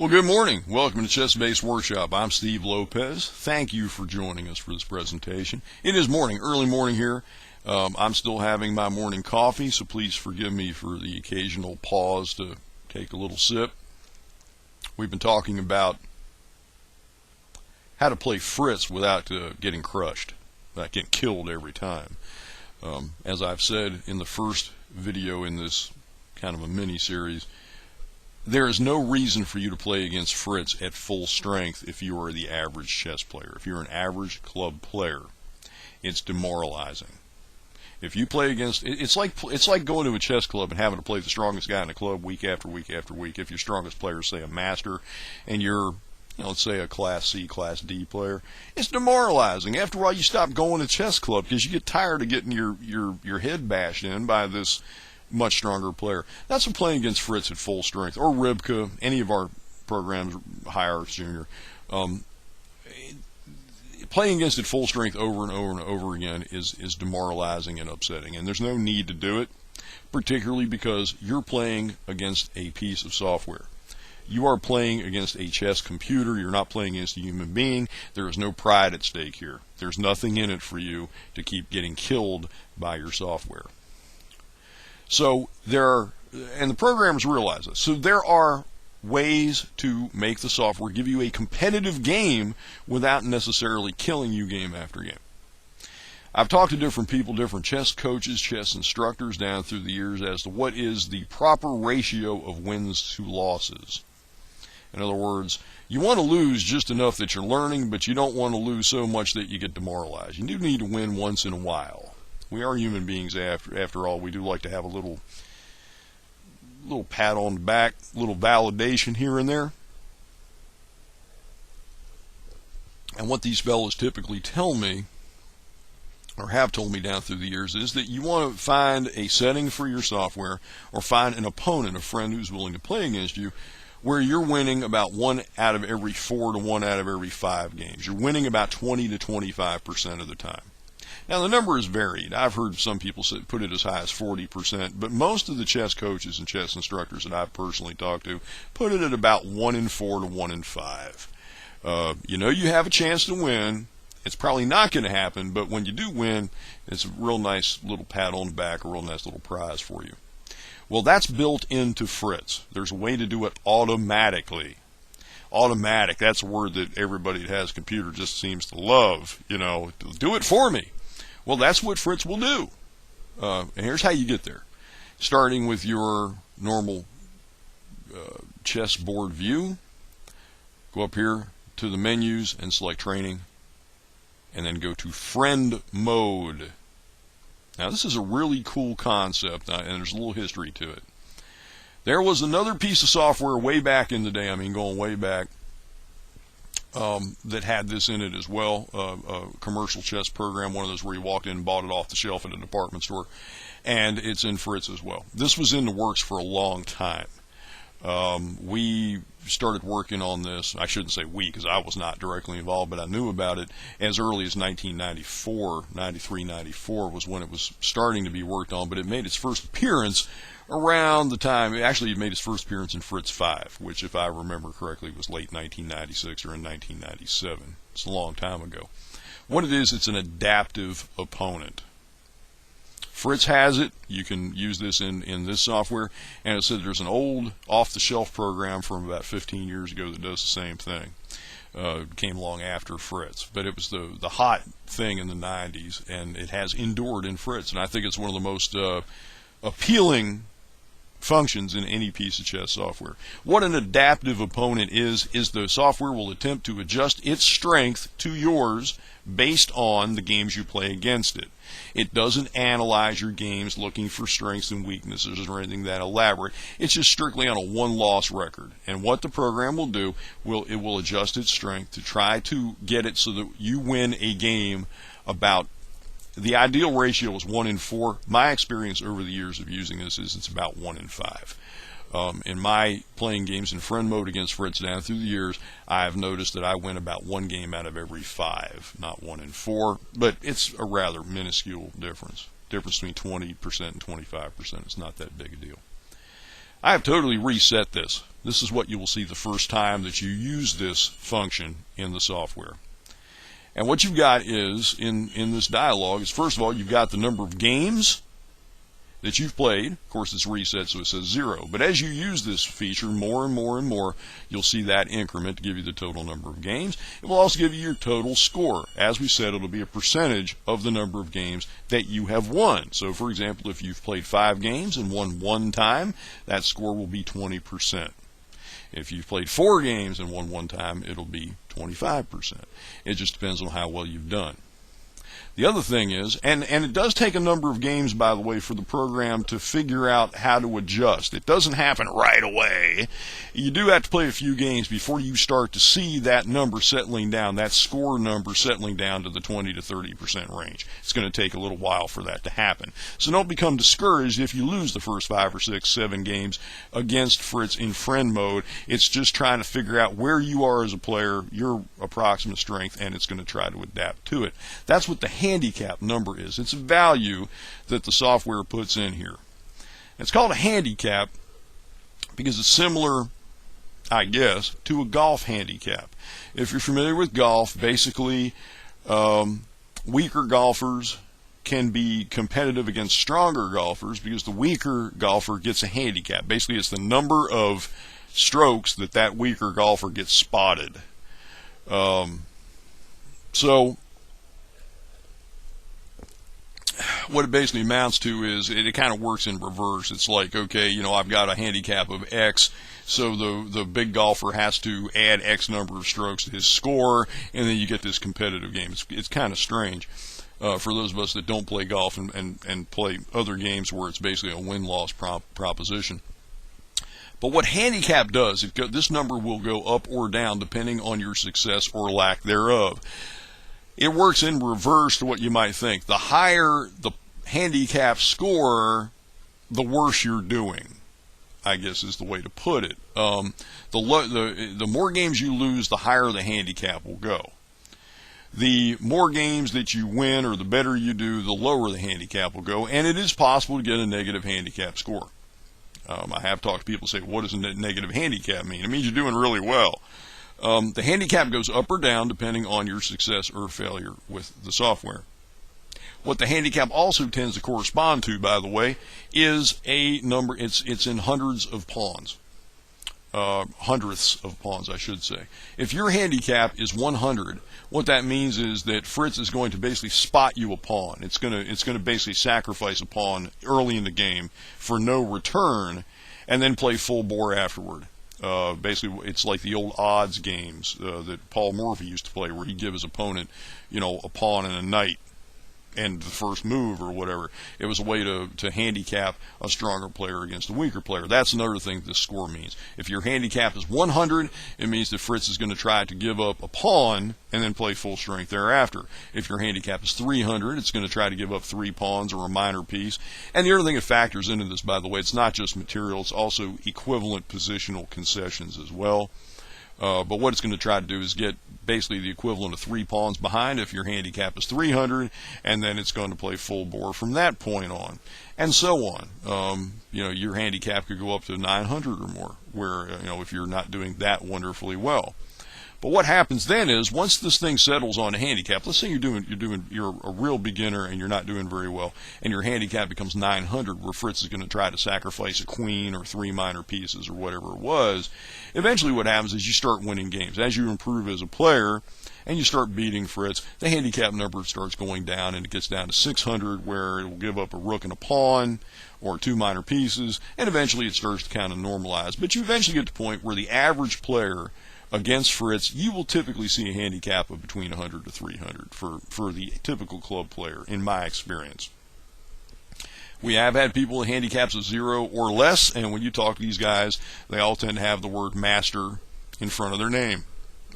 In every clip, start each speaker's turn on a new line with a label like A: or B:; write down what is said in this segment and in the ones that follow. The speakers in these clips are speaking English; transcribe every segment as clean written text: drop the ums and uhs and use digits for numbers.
A: Well, good morning. Welcome to Chess Base Workshop. I'm Steve Lopez. Thank you for joining us for this presentation. It is morning, early morning here. I'm still having my morning coffee, so please forgive me for the occasional pause to take a little sip. We've been talking about how to play Fritz without getting crushed, without getting killed every time. As I've said in the first video in this kind of a mini-series, there is no reason for you to play against Fritz at full strength if you are the average chess player. If you're an average club player, it's demoralizing. If you play against, it's like going to a chess club and having to play the strongest guy in the club week after week after week. If your strongest player is, say, a master, and you're, let's say, a Class C, Class D player, it's demoralizing. After all, you stop going to chess club because you get tired of getting your head bashed in by this much stronger player. That's what playing against Fritz at full strength, or Ribka, any of our programs, higher, junior. Playing against it full strength over and over and over again is demoralizing and upsetting, and there's no need to do it, particularly because you're playing against a piece of software. You are playing against a chess computer. You're not playing against a human being. There is no pride at stake here. There's nothing in it for you to keep getting killed by your software. So and the programmers realize this, so there are ways to make the software give you a competitive game without necessarily killing you game after game. I've talked to different people, different chess coaches, chess instructors down through the years as to what is the proper ratio of wins to losses. In other words, you want to lose just enough that you're learning, but you don't want to lose so much that you get demoralized. You do need to win once in a while. We are human beings after all. We do like to have a little pat on the back, little validation here and there. And what these fellows typically tell me, or have told me down through the years, is that you want to find a setting for your software, or find an opponent, a friend who's willing to play against you, where you're winning about 1 out of every 4 to 1 out of every 5 games. You're winning about 20 to 25% of the time. Now, the number is varied. I've heard some people put it as high as 40%, but most of the chess coaches and chess instructors that I've personally talked to put it at about 1 in 4 to 1 in 5. You have a chance to win. It's probably not going to happen, but when you do win, it's a real nice little pat on the back, a real nice little prize for you. Well, that's built into Fritz. There's a way to do it automatically. Automatic, that's a word that everybody that has a computer just seems to love. Do it for me. Well, that's what Fritz will do. And here's how you get there. Starting with your normal chessboard view, go up here to the menus and select training, and then go to friend mode. Now, this is a really cool concept, and there's a little history to it. There was another piece of software way back in the day, going way back, that had this in it as well, a commercial chess program, one of those where you walked in and bought it off the shelf at a department store, and it's in Fritz as well. This was in the works for a long time. We started working on this, I shouldn't say we, because I was not directly involved, but I knew about it as early as 1994, 93, 94 was when it was starting to be worked on, but it made its first appearance around the time, actually it made its first appearance in Fritz 5, which if I remember correctly was late 1996 or in 1997. It's a long time ago. What it is, it's an adaptive opponent. Fritz has it. You can use this in this software, and it said there's an old off-the-shelf program from about 15 years ago that does the same thing. It came along after Fritz, but it was the hot thing in the 90s, and it has endured in Fritz, and I think it's one of the most appealing functions in any piece of chess software. What an adaptive opponent is the software will attempt to adjust its strength to yours based on the games you play against it. It doesn't analyze your games looking for strengths and weaknesses or anything that elaborate. It's just strictly on a one-loss record. And what the program will do, it will adjust its strength to try to get it so that you win a game about. The ideal ratio is 1 in 4. My experience over the years of using this is it's about 1 in 5. In my playing games in friend mode against Fritz down through the years, I've noticed that I win about 1 game out of every 5, not 1 in 4, but it's a rather minuscule difference. Difference between 20% and 25%. It's not that big a deal. I have totally reset this. This is what you will see the first time that you use this function in the software. And what you've got is, in this dialog, is first of all, you've got the number of games that you've played. Of course, it's reset, so it says 0. But as you use this feature more and more and more, you'll see that increment to give you the total number of games. It will also give you your total score. As we said, it'll be a percentage of the number of games that you have won. So, for example, if you've played 5 games and won 1 time, that score will be 20%. If you've played 4 games and won 1 time, it'll be 25%. It just depends on how well you've done. The other thing is, and it does take a number of games, by the way, for the program to figure out how to adjust. It doesn't happen right away. You do have to play a few games before you start to see that number settling down, that score number settling down to the 20 to 30% range. It's going to take a little while for that to happen. So don't become discouraged if you lose the first 5 or 6, 7 games against Fritz in friend mode. It's just trying to figure out where you are as a player, your approximate strength, and it's going to try to adapt to it. That's what the handicap number is. It's a value that the software puts in here. It's called a handicap because it's similar, I guess, to a golf handicap. If you're familiar with golf, basically weaker golfers can be competitive against stronger golfers because the weaker golfer gets a handicap. Basically, it's the number of strokes that weaker golfer gets spotted. So what it basically amounts to is it kind of works in reverse. It's like, okay, I've got a handicap of X, so the big golfer has to add X number of strokes to his score, and then you get this competitive game. It's kind of strange for those of us that don't play golf and play other games where it's basically a win-loss proposition. But what handicap does, this number will go up or down depending on your success or lack thereof. It works in reverse to what you might think. The higher the handicap score, the worse you're doing, I guess is the way to put it. The more games you lose, the higher the handicap will go. The more games that you win or the better you do, the lower the handicap will go. And it is possible to get a negative handicap score. I have talked to people who say, what does a negative handicap mean? It means you're doing really well. The handicap goes up or down depending on your success or failure with the software. What the handicap also tends to correspond to, by the way, is a number. It's in hundreds of pawns. Hundredths of pawns, I should say. If your handicap is 100, what that means is that Fritz is going to basically spot you a pawn. It's going to basically sacrifice a pawn early in the game for no return, and then play full bore afterward. Basically, it's like the old odds games that Paul Morphy used to play, where he'd give his opponent, a pawn and a knight, and the first move or whatever. It was a way to handicap a stronger player against a weaker player. That's another thing this score means. If your handicap is 100, it means that Fritz is going to try to give up a pawn and then play full strength thereafter. If your handicap is 300, it's going to try to give up 3 pawns or a minor piece. And the other thing that factors into this, by the way, it's not just material, it's also equivalent positional concessions as well. But what it's going to try to do is get basically the equivalent of 3 pawns behind if your handicap is 300, and then it's going to play full bore from that point on, and so on. Your handicap could go up to 900 or more, where if you're not doing that wonderfully well. But what happens then is, once this thing settles on a handicap, let's say you're a real beginner and you're not doing very well, and your handicap becomes 900, where Fritz is going to try to sacrifice a queen or 3 minor pieces or whatever it was. Eventually what happens is you start winning games. As you improve as a player and you start beating Fritz, the handicap number starts going down, and it gets down to 600, where it will give up a rook and a pawn or 2 minor pieces, and eventually it starts to kind of normalize. But you eventually get to the point where the average player against Fritz, you will typically see a handicap of between 100 to 300 for the typical club player, in my experience. We have had people with handicaps of 0 or less, and when you talk to these guys, they all tend to have the word master in front of their name.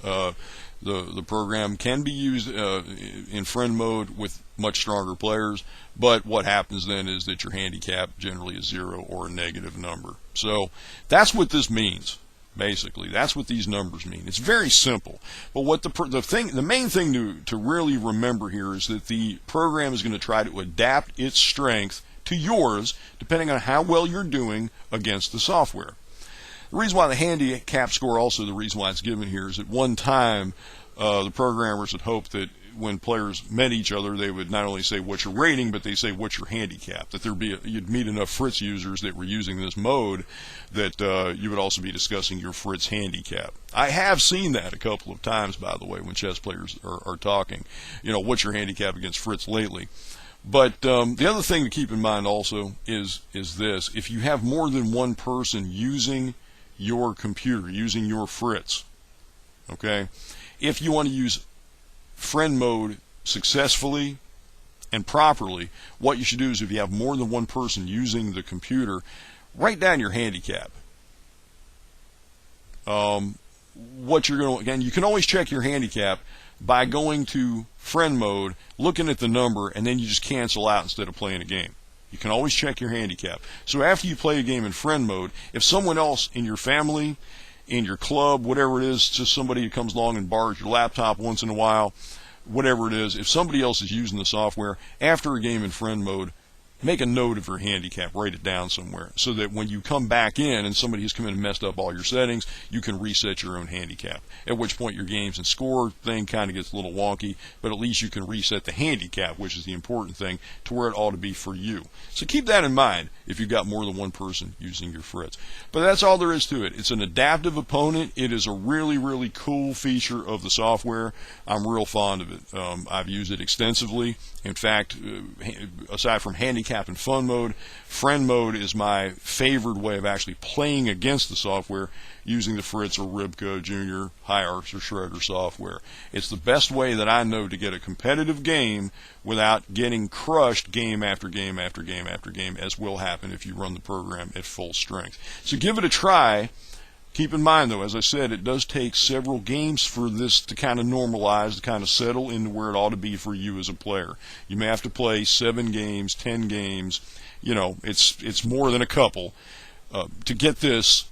A: The program can be used in friend mode with much stronger players, but what happens then is that your handicap generally is 0 or a negative number. So that's what this means. Basically, that's what these numbers mean. It's very simple. But what the main thing to really remember here is that the program is going to try to adapt its strength to yours, depending on how well you're doing against the software. The reason why the handicap score, also the reason why it's given here, is at one time the programmers had hoped that when players met each other, they would not only say what's your rating, but they say what's your handicap. That you'd meet enough Fritz users that were using this mode that you would also be discussing your Fritz handicap. I have seen that a couple of times, by the way, when chess players are talking. What's your handicap against Fritz lately? But the other thing to keep in mind also is this: if you have more than one person using your computer, using your Fritz, okay, if you want to use friend mode successfully and properly, what you should do is, if you have more than one person using the computer, write down your handicap. What you're going to, again, you can always check your handicap by going to friend mode, looking at the number, and then you just cancel out instead of playing a game. You can always check your handicap. So after you play a game in friend mode, if someone else in your family, in your club, whatever it is, just somebody who comes along and borrows your laptop once in a while, whatever it is, if somebody else is using the software, after a game in friend mode, make a note of your handicap, write it down somewhere, so that when you come back in and somebody has come in and messed up all your settings, you can reset your own handicap. At which point your games and score thing kind of gets a little wonky, but at least you can reset the handicap, which is the important thing, to where it ought to be for you. So keep that in mind if you've got more than one person using your Fritz. But that's all there is to it. It's an adaptive opponent. It is a really, really cool feature of the software. I'm real fond of it. I've used it extensively. In fact, aside from handicap and fun mode, friend mode is my favored way of actually playing against the software using the Fritz or Ribco Junior, Hierarchs, or Shredder software. It's the best way that I know to get a competitive game without getting crushed game after game after game after game, as will happen if you run the program at full strength. So give it a try. Keep in mind, though, as I said, it does take several games for this to kind of normalize, to kind of settle into where it ought to be for you as a player. You may have to play 7 games, 10 games. It's more than a couple to get this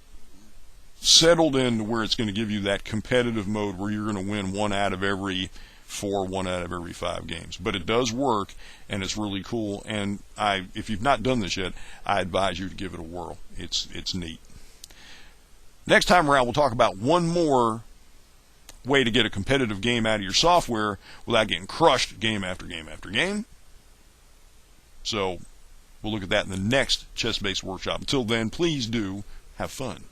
A: settled in where it's going to give you that competitive mode where you're going to win 1 out of every 4, 1 out of every 5 games. But it does work, and it's really cool. And if you've not done this yet, I advise you to give it a whirl. It's neat. Next time around, we'll talk about one more way to get a competitive game out of your software without getting crushed game after game after game. So we'll look at that in the next chess-based workshop. Until then, please do have fun.